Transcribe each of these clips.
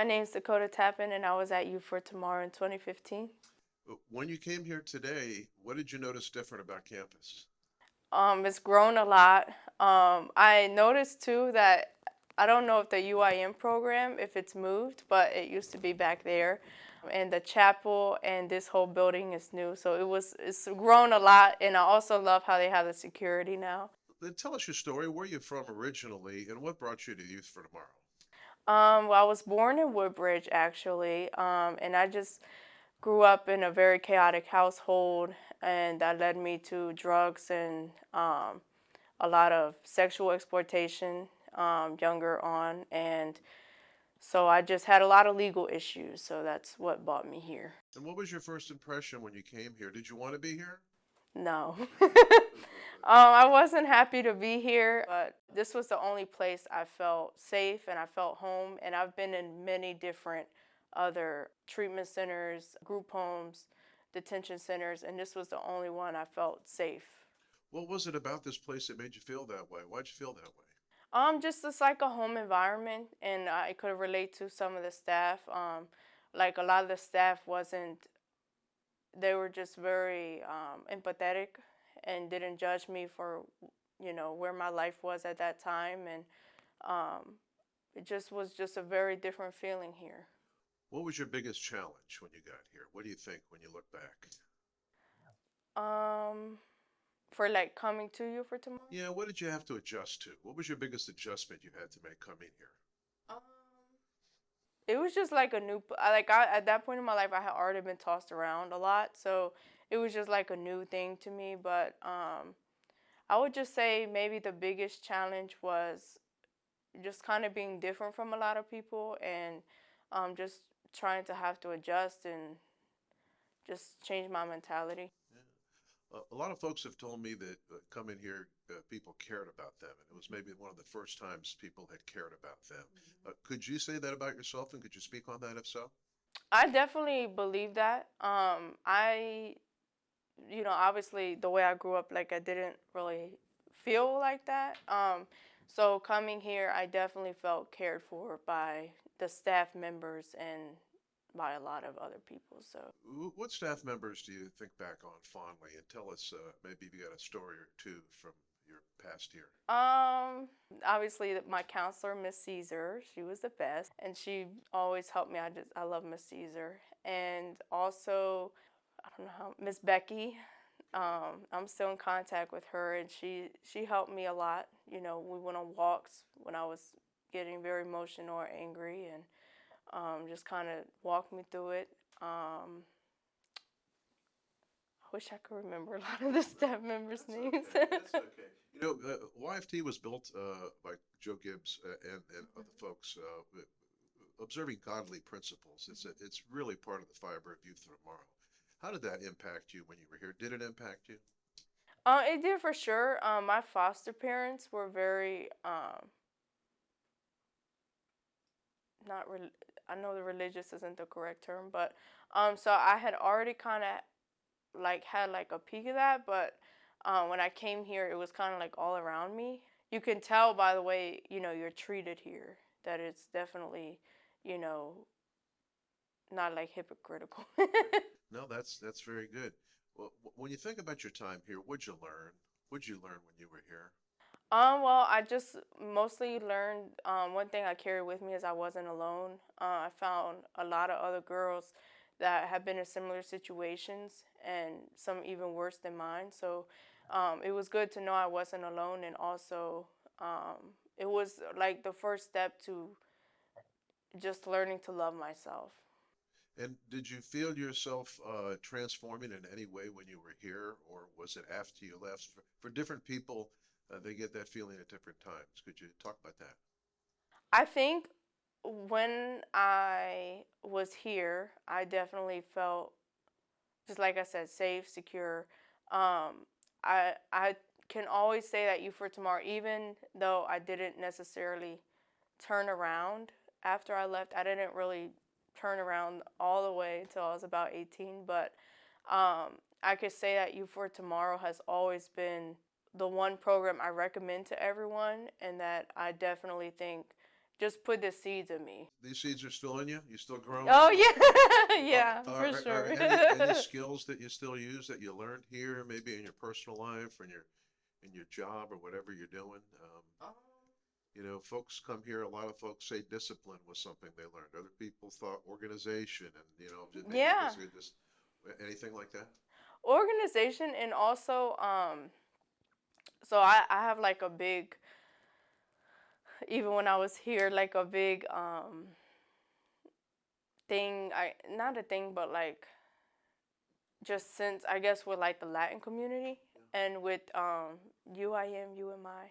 My name's Dakota Tappen, and I was at Youth for Tomorrow in 2015. When you came here today, what did you notice different about campus? It's grown a lot. I noticed too that I don't know if the UIM program, if it's moved, but it used to be back there. And the chapel and this whole building is new, so it's grown a lot. And I also love how they have the security now. Then tell us your story. Where are you from originally, and what brought you to Youth for Tomorrow? Well, I was born in Woodbridge actually, and I just grew up in a very chaotic household, and that led me to drugs and a lot of sexual exploitation younger on. And so I just had a lot of legal issues. So that's what brought me here. And what was your first impression when you came here? Did you want to be here? No. I wasn't happy to be here, but this was the only place I felt safe and I felt home. And I've been in many different other treatment centers, group homes, detention centers, and this was the only one I felt safe. What was it about this place that made you feel that way? Why'd you feel that way? Just it's like a home environment, and I could relate to some of the staff. Like a lot of the staff wasn't, they were just very empathetic and didn't judge me for, where my life was at that time, and um, it just was just a very different feeling here. What was your biggest challenge when you got here? What do you think when you look back? Um, for like coming to you for tomorrow. Yeah, what did you have to adjust to? What was your biggest adjustment you had to make coming here? Um, It was just like a new, at that point in my life, I had already been tossed around a lot, so it was just like a new thing to me. But I would just say maybe the biggest challenge was just kind of being different from a lot of people, and just trying to have to adjust and just change my mentality. Yeah. A lot of folks have told me that coming here, people cared about them, and it was maybe one of the first times people had cared about them. Could you say that about yourself, and could you speak on that if so? I definitely believe that. Obviously the way I grew up, like I didn't really feel like that. So coming here, I definitely felt cared for by the staff members and by a lot of other people. So What staff members do you think back on fondly, and tell us maybe if you got a story or two from your past here? um, obviously my counselor, Miss Caesar, she was the best, and she always helped me. I love Miss Caesar, and also I don't know how Miss Becky. I'm still in contact with her, and she helped me a lot. We went on walks when I was getting very emotional or angry, and just kind of walked me through it. I wish I could remember a lot of the staff members' That's names. okay. That's okay. YFT was built by Joe Gibbs and other folks observing godly principles. It's really part of the fiber of youth for tomorrow. How did that impact you when you were here? Did it impact you? It did for sure. My foster parents were very not. I know the religious isn't the correct term, but so I had already kind of like had like a peek of that, but when I came here, it was kind of like all around me. You can tell by the way you're treated here that it's definitely you know not like hypocritical. No, that's very good. Well, when you think about your time here, what'd you learn? What'd you learn when you were here? Well, I just mostly learned one thing I carried with me is I wasn't alone. I found a lot of other girls that have been in similar situations and some even worse than mine. So it was good to know I wasn't alone, and also it was like the first step to just learning to love myself. And did you feel yourself transforming in any way when you were here, or was it after you left? For different people, they get that feeling at different times. Could you talk about that? I think when I was here, I definitely felt, just like I said, safe, secure. I can always say that you for tomorrow, even though I didn't necessarily turn around after I left. I didn't really turn around all the way until I was about 18, but I could say that you for tomorrow has always been the one program I recommend to everyone, and that I definitely think just put the seeds in me. These seeds are still in you? You still growing? Oh yeah, yeah, for Are sure. any skills that you still use that you learned here, maybe in your personal life or in your job or whatever you're doing? You know, folks come here. A lot of folks say discipline was something they learned. Other people thought organization, and maybe Yeah, was it just anything like that? organization, and also so I have like a big, even when I was here, like a big thing. I not a thing, but like just since I guess with like the Latin community and with UIM, UMI,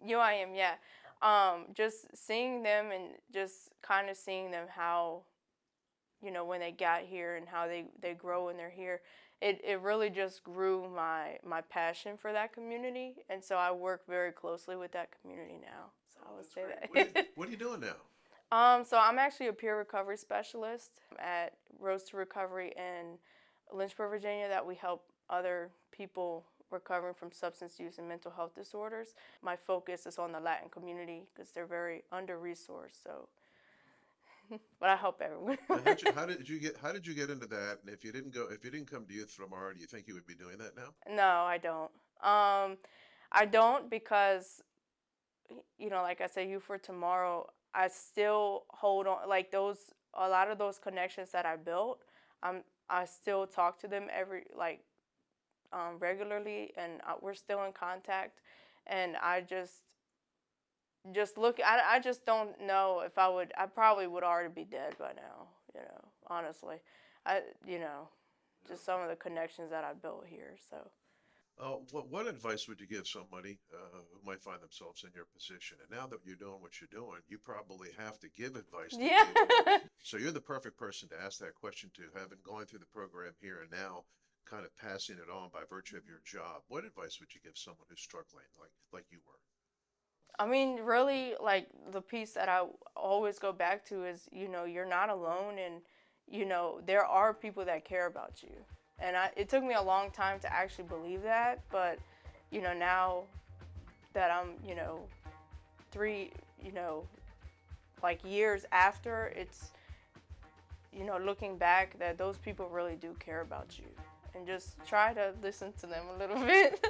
UIM, yeah. Just seeing them and just kind of seeing them how, when they got here and how they grow when they're here, it really just grew my passion for that community, and so I work very closely with that community now. So Oh, I would that's say great. that. What are you doing now? So I'm actually a peer recovery specialist at Rose to Recovery in Lynchburg, Virginia, that we help other people recovering from substance use and mental health disorders. My focus is on the Latin community because they're very under-resourced. So, but I help everyone. Now, how did you get into that? And if you didn't come to Youth Tomorrow, do you think you would be doing that now? No, I don't. I don't because, like I said, you for tomorrow. I still hold on, like those, a lot of those connections that I built. I still talk to them regularly, and we're still in contact. And I just look. I just don't know if I would. I probably would already be dead by now. Honestly, I just some of the connections that I built here. So What advice would you give somebody who might find themselves in your position? And now that you're doing what you're doing, you probably have to give advice to yeah. people. So you're the perfect person to ask that question to, having gone through the program here and now kind of passing it on by virtue of your job. What advice would you give someone who's struggling like you were? I mean, really, like the piece that I always go back to is, you're not alone, and there are people that care about you. And it took me a long time to actually believe that, but now that I'm, three, like years after, it's, looking back, that those people really do care about you, and just try to listen to them a little bit.